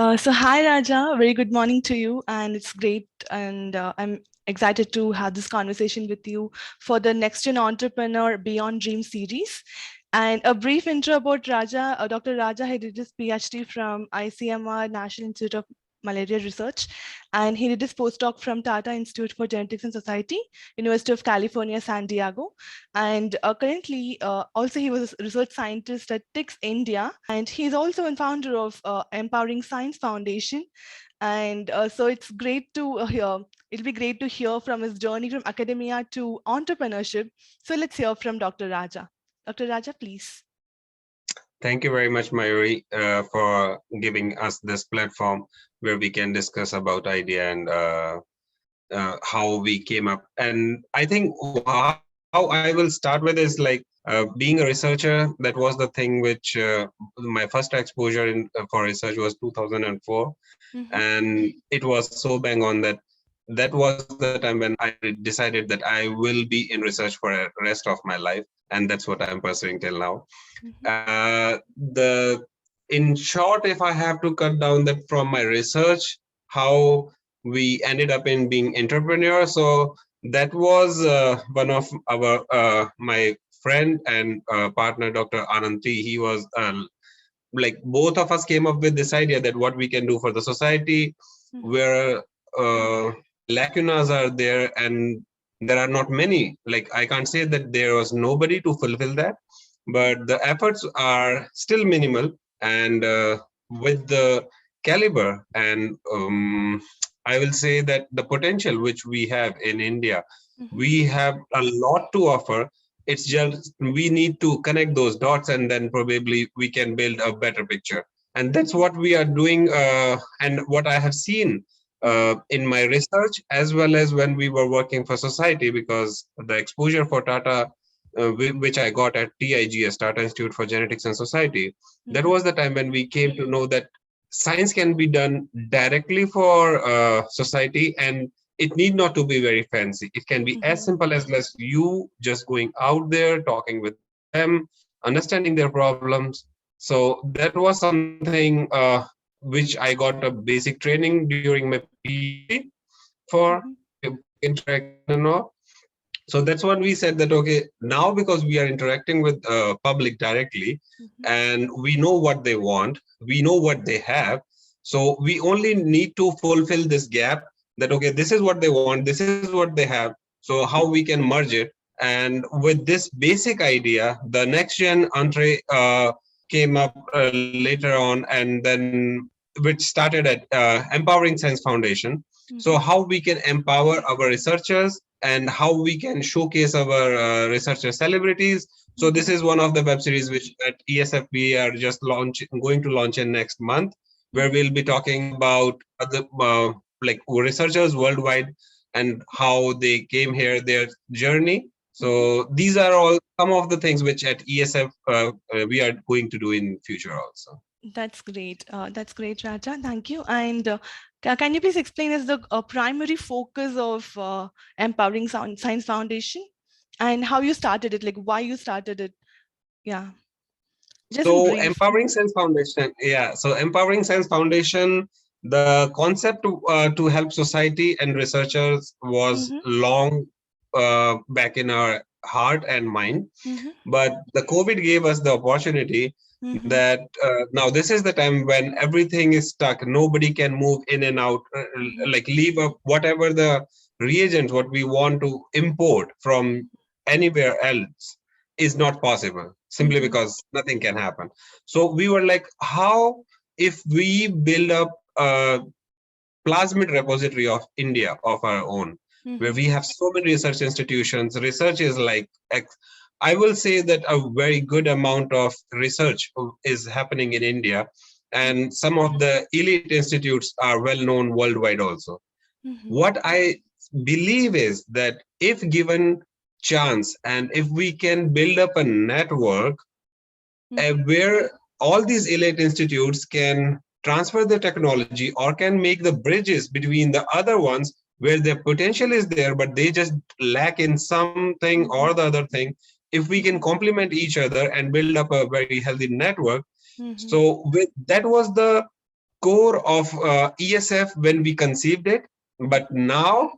So hi Raja, very good morning to you, and it's great, and I'm excited to have this conversation with you for the Next Gen Entrepreneur Beyond Dream series. And a brief intro about Raja. Dr. Raja, he did his PhD from ICMR, National Institute of Malaria Research, and he did his postdoc from Tata Institute for Genetics and Society, University of California, San Diego. And currently, also he was a research scientist at TICS India, and he's also a founder of Empowering Science Foundation. And so it'll be great to hear from his journey from academia to entrepreneurship. So let's hear from Dr. Raja. Dr. Raja, please. Thank you very much, Mayuri, for giving us this platform where we can discuss about idea and how we came up. And I think how I will start with is like being a researcher. That was the thing which my first exposure for research was 2004, and it was so bang on that was the time when I decided that I will be in research for the rest of my life, and that's what I'm pursuing till now. In short, if I have to cut down that from my research, how we ended up in being entrepreneurs. So that was one of my friend and partner, Dr. Ananti. He was like both of us came up with this idea that what we can do for the society, where lacunas are there and there are not many. Like I can't say that there was nobody to fulfill that, but the efforts are still minimal. And with the caliber and I will say that the potential which we have in India, we have a lot to offer. It's just we need to connect those dots, and then probably we can build a better picture. And that's what we are doing, and what I have seen in my research, as well as when we were working for society, because the exposure for Tata, which I got at TIGS, Tata Institute for Genetics and Society, that was the time when we came to know that science can be done directly for society, and it need not to be very fancy. It can be as simple as you just going out there, talking with them, understanding their problems. So that was something which I got a basic training during my PhD for interaction and all. So that's what we said that, okay, now because we are interacting with public directly, and we know what they want, we know what they have. So we only need to fulfill this gap that, okay, this is what they want, this is what they have. So how we can merge it. And with this basic idea, the next gen entree came up later on, and then which started at Empowering Science Foundation. So how we can empower our researchers and how we can showcase our researcher celebrities. So this is one of the web series which at ESF we are just going to launch in next month, where we'll be talking about other like researchers worldwide and how they came here, their journey. So these are all some of the things which at ESF we are going to do in future also. That's great. That's great, Raja. Thank you. And can you please explain us the primary focus of Empowering Science Foundation and how you started it, like why you started it? Yeah. Just so Empowering Science Foundation, so Empowering Science Foundation, the concept to help society and researchers was long back in our heart and mind. But the COVID gave us the opportunity that now this is the time when everything is stuck. Nobody can move in and out, like leave up whatever the reagents, what we want to import from anywhere else is not possible, simply because nothing can happen. So we were like, how if we build up a plasmid repository of India of our own, where we have so many research institutions. Research is like, I will say that a very good amount of research is happening in India, and some of the elite institutes are well known worldwide also. What I believe is that if given chance, and if we can build up a network where all these elite institutes can transfer the technology or can make the bridges between the other ones where their potential is there, but they just lack in something or the other thing. If we can complement each other and build up a very healthy network. So that was the core of ESF when we conceived it. But now,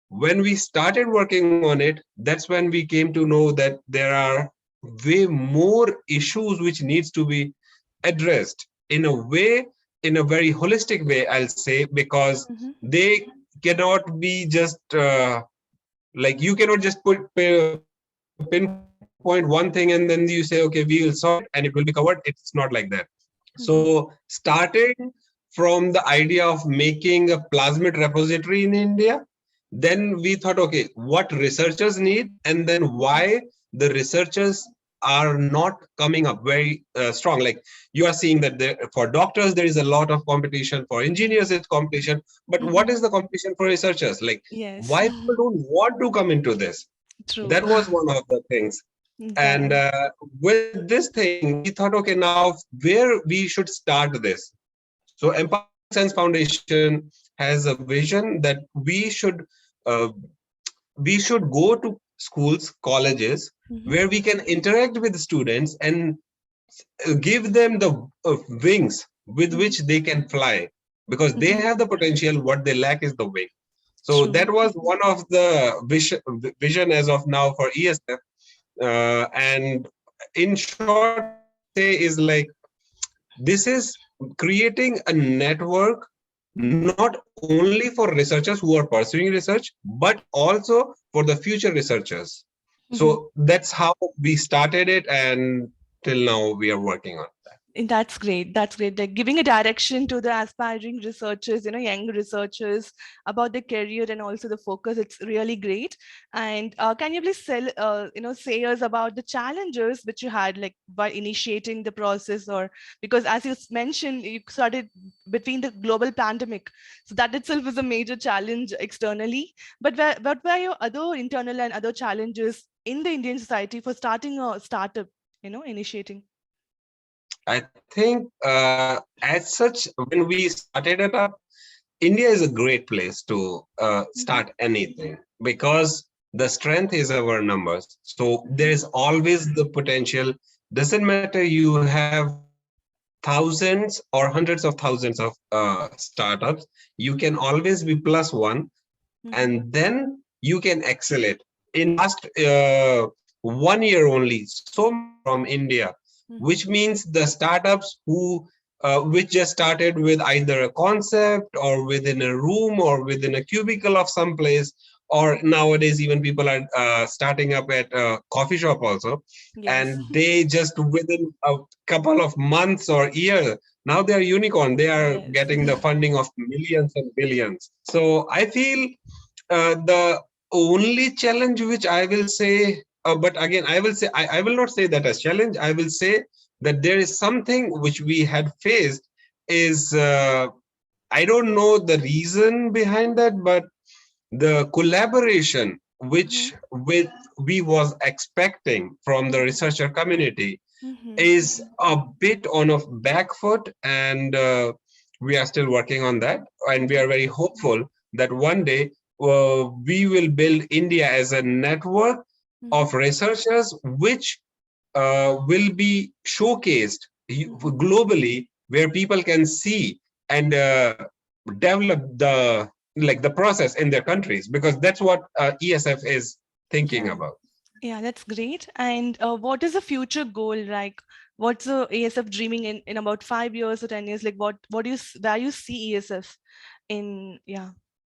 when we started working on it, that's when we came to know that there are way more issues which needs to be addressed in a way, in a very holistic way, I'll say, because Mhm. they cannot be just like you cannot just pinpoint one thing and then you say, okay, we will solve it and it will be covered. It's not like that. So Mhm. starting from the idea of making a plasmid repository in India, then we thought, okay, what researchers need, and then Mhm. why the researchers are not coming up very strong. Like you are seeing that there, for doctors there is a lot of competition, for engineers Yes. it's competition, but what Mhm. is the competition for researchers? Like Yes. why people don't want to come into this? True. That was one of the things. And Yeah. with this thing, we thought, okay, now where we should start this. So Empowering Sense Foundation has a vision that uh, we should go to schools, colleges, Mhm. where we can interact with students and give them the wings with Mhm. which they can fly, because they Mhm. have the potential. What they lack is the wing. So True. that was one of the vision as of now for ESF. And in short, what I will say is like this is creating a network not only for researchers who are pursuing research, but also for the future researchers. Mhm. So that's how we started it, and till now we are working on. That's great. That's great. Like giving a direction to the aspiring researchers, young researchers about their career and also the focus. It's really great. And can you please say us about the challenges which you had, like by initiating the process, or because as you mentioned, you started between the global pandemic, so that itself is a major challenge externally. But what were your other internal and other challenges in the Indian society for starting a startup? Initiating. I think as such, when we started it up, India is a great place to Mm-hmm. start anything because the strength is our numbers. So there Mm-hmm. is always the potential. Doesn't matter you have thousands or hundreds of thousands of startups, you can always be plus one, Mm-hmm. and then you can excel it. In last 1 year only, so many from India, Mm-hmm. which means the startups who which just started with either a concept or within a room or within a cubicle of some place, or nowadays even people are starting up at a coffee shop also, Yes. and they just within a couple of months or year, now they are unicorn, they are Yes. getting the funding of millions and billions. So I feel the only challenge which I will say, but again, I will say, I will not say that as challenge. I will say that there is something which we had faced is, I don't know the reason behind that, but the collaboration Mm-hmm. which with we was expecting from the Mm-hmm. researcher community Mm-hmm. is a bit on a back foot, and we are still working on that, and we Mm-hmm. are very hopeful that one day we will build India as a network Mm-hmm. of researchers which will be showcased Mm-hmm. globally, where people can see and develop the process in their countries, because that's what ESF is thinking Yeah. about. Yeah, that's great. And what is the future goal? Like, what's the ASF dreaming in about 5 years or 10 years? Like, what do where you see ESF in, yeah,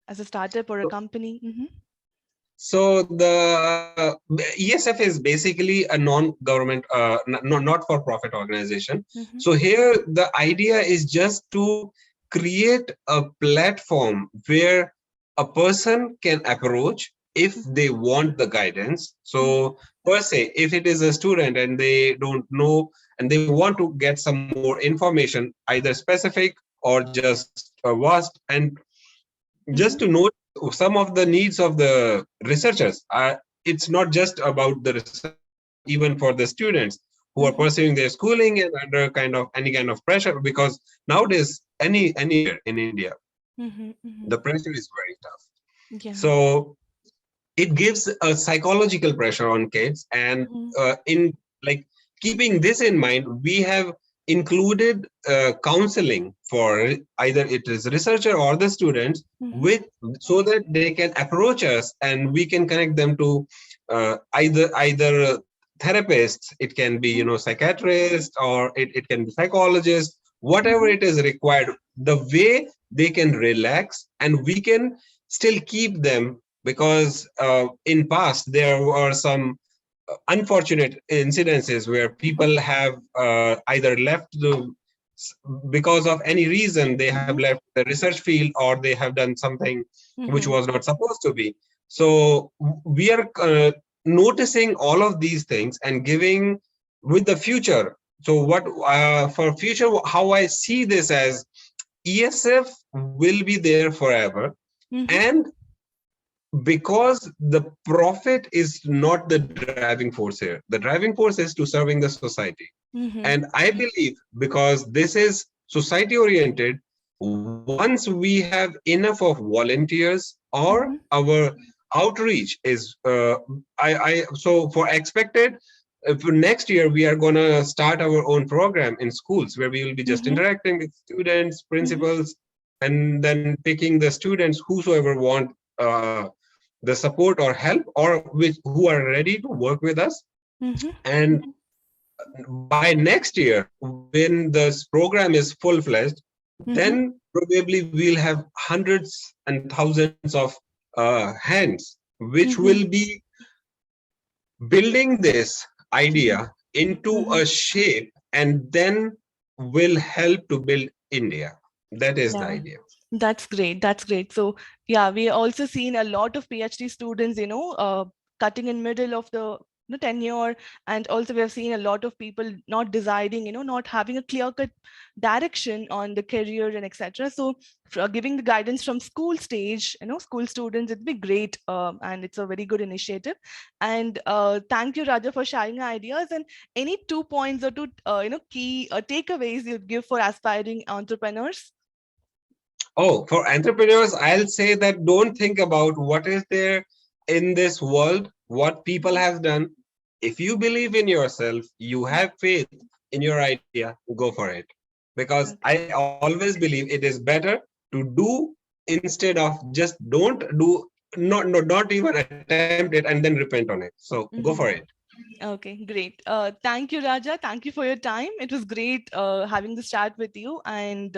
as a startup or a company? Mm-hmm. So the ESF is basically a non-government, not-for-profit organization. Mm-hmm. So here the idea is just to create a platform where a person can approach if Mm-hmm. they want the guidance. Mm-hmm. So per se, if it is a student and they don't know and they want to get some more information, either specific or just vast, and just to Mm-hmm. know some of the needs of the researchers. It's not just about the researchers, but even for the students who are Mm-hmm. pursuing their schooling and under any kind of pressure, because nowadays anywhere in India Mm-hmm. Mm-hmm. the pressure is very tough. Yeah. So it gives a psychological pressure on kids, and Mm-hmm. in like keeping this in mind, we have included counseling for either it is researcher or the students, Mhm. with so that they can approach us and we can connect them to either therapists. It can be, psychiatrist, or it can be psychologist, whatever Mhm. it is required, the way they can relax and we can still keep them, because in past there were some unfortunate incidences where Mhm. people have either left because of any reason, they have Mhm. left the research field or they have done something which Mhm. was not supposed to be. So we are noticing all of these things and giving with the future. So what for future, how I see this as, ESF will be there forever, Mhm. and because the profit is not the driving force here. The driving force is to serving the society. And Mhm. I believe, because this is society oriented, once we have enough of volunteers or Mhm. our outreach is, so for expected, for next year, we are going to start our own program in schools where we will be just Mhm. interacting with students, Mhm. principals, and then picking the students whosoever want the support or help, or which who are ready to work with us. Mhm. And by next year, when this program is full fledged, Mhm. then probably we'll have hundreds and thousands of hands which will Mhm. be building this idea into Mhm. a shape, and then will help to build India. That is the Yeah. idea. That's great. That's great. So yeah, we also seen a lot of PhD students, cutting in middle of the tenure, and also we have seen a lot of people not deciding, not having a clear-cut direction on the career and etc. So for giving the guidance from school stage, school students, it'd be great, and it's a very good initiative. And thank you, Raja, for sharing your ideas. And any 2 points or two, key takeaways you'd give for aspiring entrepreneurs? Oh, for entrepreneurs, I'll say that don't think about what is there in this world, what people have done. If you believe in yourself, you have faith in your idea, go for it. Because Okay. I always believe it is better to do instead of just don't do, not even attempt it and then repent on it. So go for it. Mhm. Okay, great. Thank you, Raja. Thank you for your time. It was great having this chat with you. And